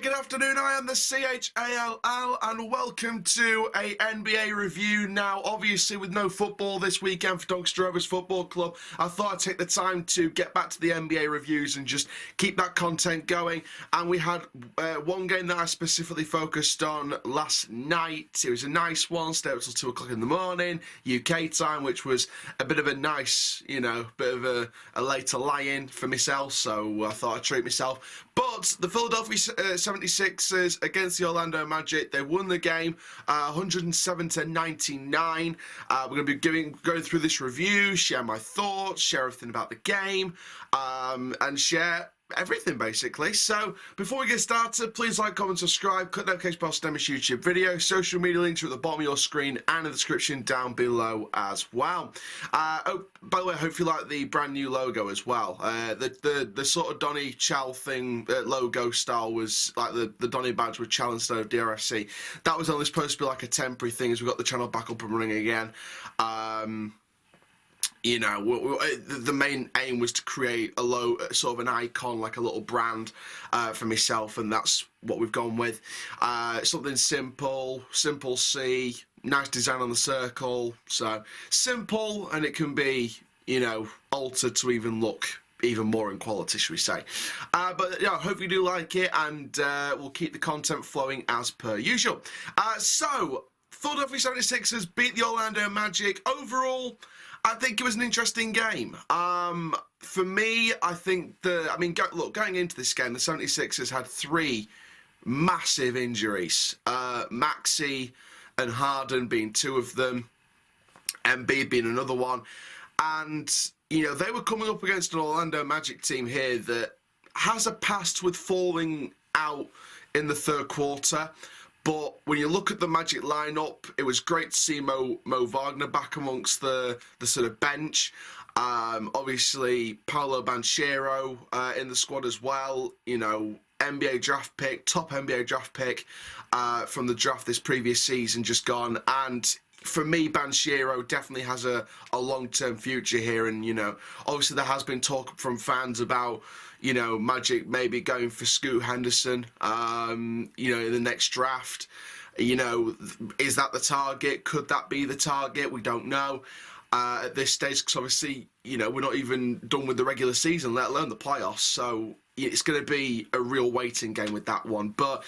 Good afternoon. I am the CHALL and welcome to a NBA review. Now, obviously, with no football this weekend for Doncaster Rovers Football Club, I thought I'd take the time to get back to the NBA reviews and just keep that content going. And we had one game that I specifically focused on last night. It was a nice one, stayed up till 2 o'clock in the morning, UK time, which was a bit of a nice, bit of a later lie-in for myself. So I thought I'd treat myself. But the Philadelphia 76ers against the Orlando Magic, they won the game 107-99. We're going to be going through this review, share my thoughts, share everything about the game, and share everything basically. So before we get started, please like, comment, subscribe, click the notification bell to this YouTube video. Social media links are at the bottom of your screen and in the description down below as well. Oh, by the way, I hope you like the brand new logo as well. The sort of Donny Chal thing, logo style was like the Donny badge with Chal instead of DRFC. That was only supposed to be like a temporary thing as we got the channel back up and running again. The main aim was to create a sort of an icon, like a little brand for myself, and that's what we've gone with. Something simple C, nice design on the circle, so simple, and it can be, altered to even look even more in quality, should we say. But yeah, I hope you do like it, and we'll keep the content flowing as per usual. So, Philadelphia 76ers beat the Orlando Magic. Overall, I think it was an interesting game. For me, I think going into this game, the 76ers had 3 massive injuries. Maxey and Harden being 2 of them, Embiid being another one. And, they were coming up against an Orlando Magic team here that has a past with falling out in the third quarter. But when you look at the Magic lineup, it was great to see Mo Wagner back amongst the sort of bench. Obviously, Paolo Banchero in the squad as well. NBA draft pick, top NBA draft pick from the draft this previous season just gone. And for me, Banchero definitely has a long-term future here. And, obviously there has been talk from fans about, Magic maybe going for Scoot Henderson, in the next draft. Is that the target? Could that be the target? We don't know at this stage, because obviously, we're not even done with the regular season, let alone the playoffs. So it's going to be a real waiting game with that one. But,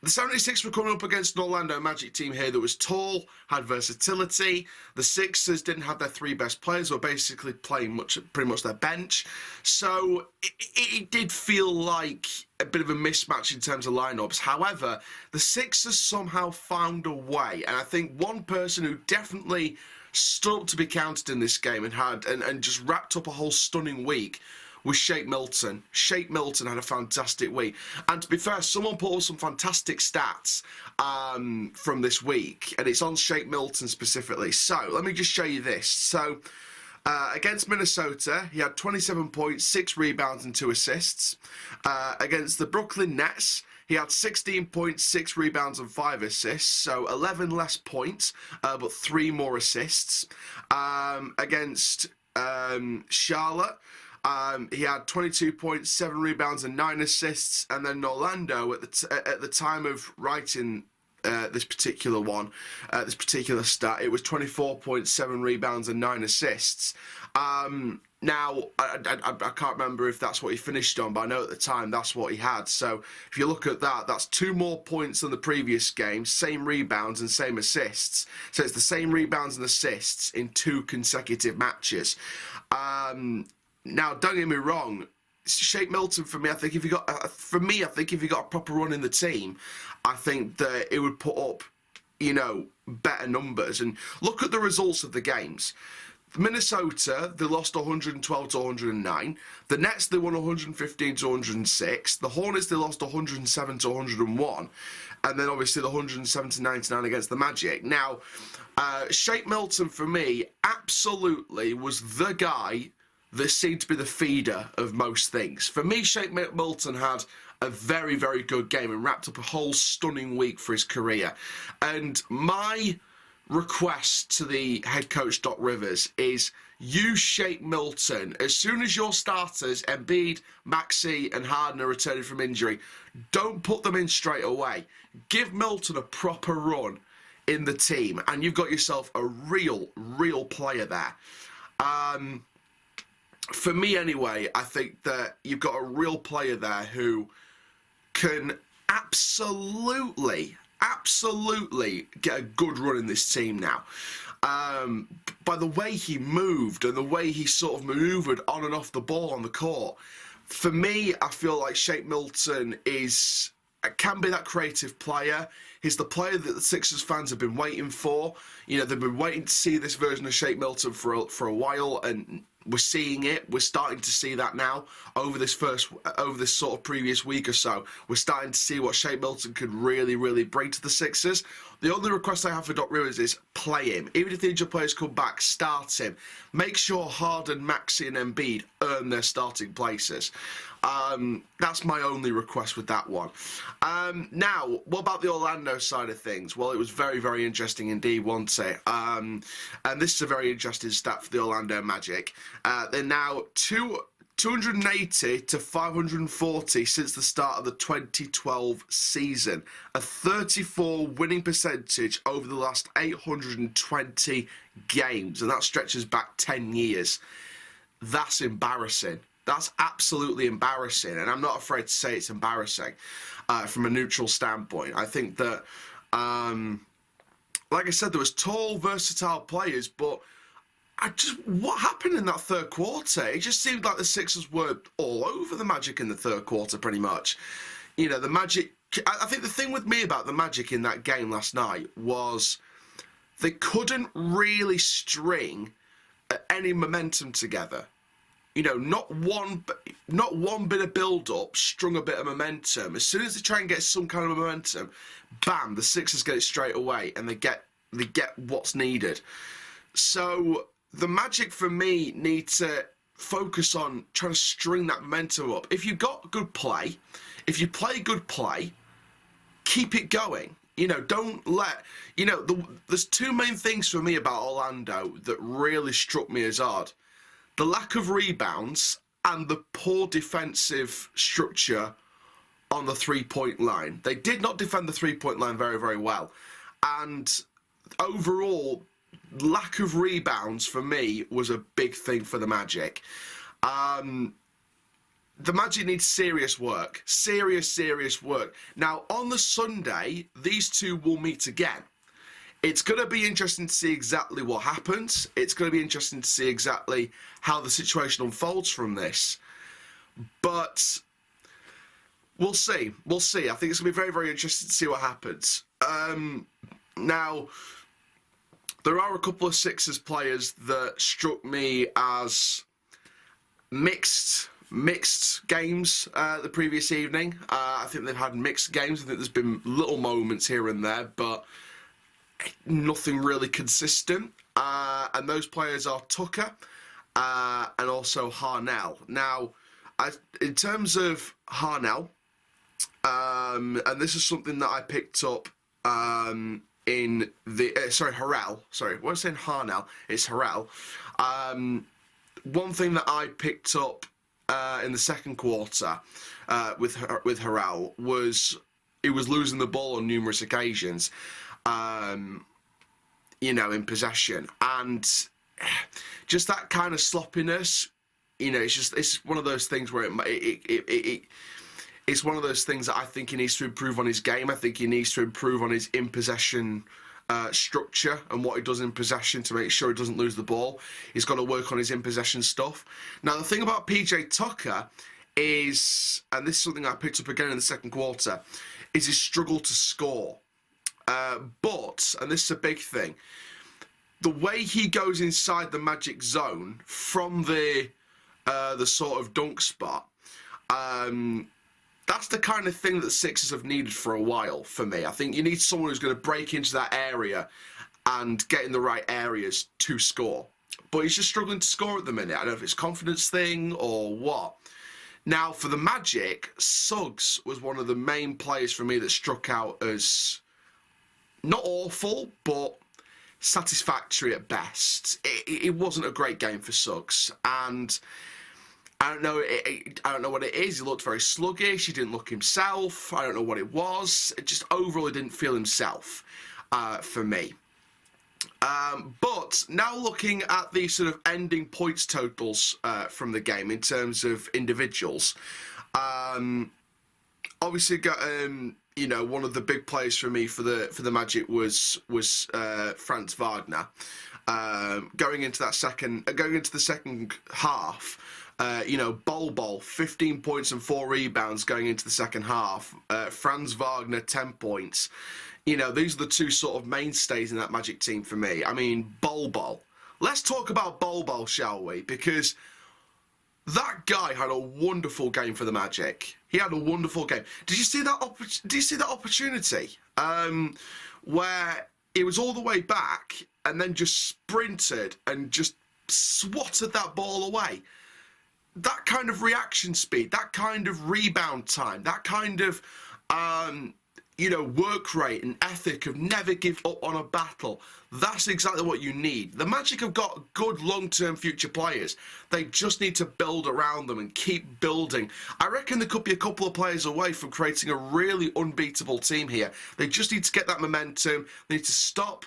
the 76ers were coming up against an Orlando Magic team here that was tall, had versatility. The Sixers didn't have their 3 best players, were basically playing pretty much their bench. So it did feel like a bit of a mismatch in terms of lineups. However, the Sixers somehow found a way, and I think one person who definitely stood up to be counted in this game and just wrapped up a whole stunning week was Shake Milton. Shake Milton had a fantastic week. And to be fair, someone put up some fantastic stats from this week, and it's on Shake Milton specifically. So let me just show you this. So against Minnesota, he had 27 points, 6 rebounds and 2 assists. Against the Brooklyn Nets, he had 16 points, 6 rebounds and 5 assists, so 11 less points, but 3 more assists. Against Charlotte, he had 22 points, 7 rebounds and 9 assists, and then Orlando at the time of writing this particular stat, it was 24 points, 7 rebounds and 9 assists. Now, I can't remember if that's what he finished on, but I know at the time that's what he had. So if you look at that, that's 2 more points than the previous game, same rebounds and same assists. So it's the same rebounds and assists in 2 consecutive matches. Now, don't get me wrong, Shake Milton for me, I think if you got a proper run in the team, I think that it would put up, better numbers. And look at the results of the games. Minnesota, they lost 112-109. The Nets, they won 115-106. The Hornets, they lost 107-101. And then obviously the 107-99 against the Magic. Now, Shake Milton for me absolutely was the guy that seemed to be the feeder of most things. For me, Shake Milton had a very, very good game and wrapped up a whole stunning week for his career. And my request to the head coach Doc Rivers is use Shake Milton. As soon as your starters, Embiid, Maxey and Harden are returning from injury, don't put them in straight away. Give Milton a proper run in the team and you've got yourself a real player there. For me anyway, I think that you've got a real player there who can absolutely get a good run in this team now. By the way he moved and the way he sort of maneuvered on and off the ball on the court, for me, I feel like Shake Milton can be that creative player. He's the player that the Sixers fans have been waiting for. You know, they've been waiting to see this version of Shake Milton for a while, and we're seeing it. We're starting to see that now over this sort of previous week or so. We're starting to see what Shake Milton could really bring to the Sixers. The only request I have for Doc Rivers is play him. Even if the injured players come back, start him. Make sure Harden, Maxey and Embiid earn their starting places. That's my only request with that one. Now, what about the Orlando side of things? Well, it was very interesting indeed, wasn't it? And this is a very interesting stat for the Orlando Magic. They're now 280 to 540 since the start of the 2012 season. A 34 winning percentage over the last 820 games. And that stretches back 10 years. That's embarrassing. That's absolutely embarrassing. And I'm not afraid to say it's embarrassing from a neutral standpoint. I think that, like I said, there was tall, versatile players, but what happened in that third quarter? It just seemed like the Sixers were all over the Magic in the third quarter, pretty much. You know, the Magic, I think the thing with me about the Magic in that game last night was they couldn't really string any momentum together. You know, not one bit of build-up strung a bit of momentum. As soon as they try and get some kind of momentum, bam, the Sixers get it straight away, and they get what's needed. So the Magic, for me, need to focus on trying to string that momentum up. If you've got good play, if you play good play, keep it going. You know, don't let... You know, there's two main things for me about Orlando that really struck me as odd. The lack of rebounds and the poor defensive structure on the three-point line. They did not defend the three-point line very well. And overall, lack of rebounds for me was a big thing for the Magic. The Magic needs serious work. Serious work. Now, on the Sunday, these two will meet again. It's going to be interesting to see exactly what happens. It's going to be interesting to see exactly how the situation unfolds from this. But we'll see. We'll see. I think it's going to be very interesting to see what happens. Now, there are a couple of Sixers players that struck me as mixed games the previous evening. I think they've had mixed games. I think there's been little moments here and there, but nothing really consistent. And those players are Tucker and also Harnell. Now, in terms of Harnell, and this is something that I picked up in the... Harrell. Sorry, what was I saying? Harnell. It's Harrell. One thing that I picked up in the second quarter with Harrell was he was losing the ball on numerous occasions. You know, in possession, and just that kind of sloppiness, you know, it's one of those things where it's one of those things that I think he needs to improve on his game. I think he needs to improve on his in possession structure and what he does in possession to make sure he doesn't lose the ball. He's got to work on his in possession stuff. Now, the thing about PJ Tucker is, and this is something I picked up again in the second quarter, is his struggle to score. But, and this is a big thing, the way he goes inside the Magic zone from the sort of dunk spot, that's the kind of thing that Sixers have needed for a while for me. I think you need someone who's going to break into that area and get in the right areas to score. But he's just struggling to score at the minute. I don't know if it's a confidence thing or what. Now, for the Magic, Suggs was one of the main players for me that struck out as... not awful, but satisfactory at best. It wasn't a great game for Suggs, and I don't know. I don't know what it is. He looked very sluggish. He didn't look himself. I don't know what it was. It just overall he didn't feel himself for me. But now looking at the sort of ending points totals from the game in terms of individuals, obviously got you know, one of the big players for me for the Magic was Franz Wagner. Going into the second half. You know, Bol, 15 points and 4 rebounds going into the second half. Franz Wagner, 10 points. You know, these are the two sort of mainstays in that Magic team for me. I mean, Bol. Let's talk about Bol, shall we? Because that guy had a wonderful game for the Magic. He had a wonderful game. Did you see that opportunity where he was all the way back and then just sprinted and just swatted that ball away? That kind of reaction speed, that kind of rebound time, that kind of, you know, work rate and ethic of never give up on a battle. That's exactly what you need. The Magic have got good long-term future players. They just need to build around them and keep building. I reckon there could be a couple of players away from creating a really unbeatable team here. They just need to get that momentum. They need to stop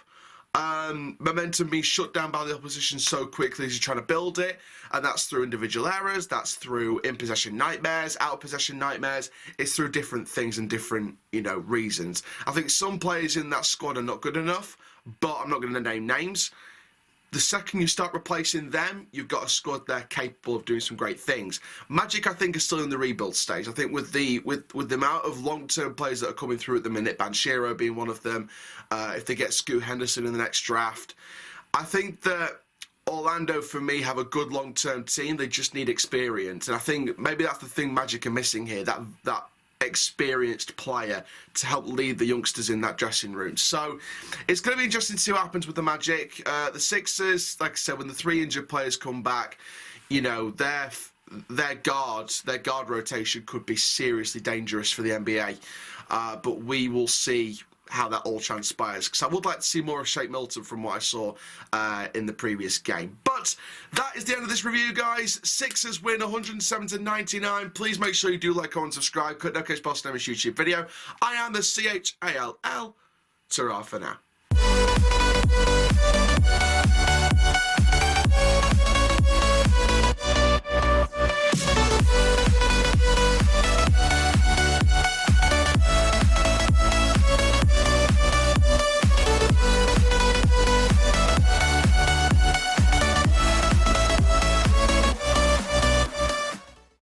momentum being shut down by the opposition so quickly as you're trying to build it, and that's through individual errors, that's through in-possession nightmares, out-of-possession nightmares. It's through different things and different, you know, reasons. I think some players in that squad are not good enough, but I'm not going to name names. The second you start replacing them, you've got a squad there capable of doing some great things. Magic, I think, is still in the rebuild stage. I think with the amount of long-term players that are coming through at the minute, Banchero being one of them, if they get Scoot Henderson in the next draft, I think that Orlando, for me, have a good long-term team. They just need experience, and I think maybe that's the thing Magic are missing here. That experienced player to help lead the youngsters in that dressing room. So it's going to be interesting to see what happens with the Magic. The Sixers, like I said, when the 3 injured players come back, you know, their guard rotation could be seriously dangerous for the NBA. But we will see how that all transpires, because I would like to see more of Shake Milton from what I saw in the previous game. But that is the end of this review, guys. Sixers win 107-99. Please make sure you do like, comment, subscribe. Cut no case Boston YouTube video. I am the CHALL. Ta-ra for now.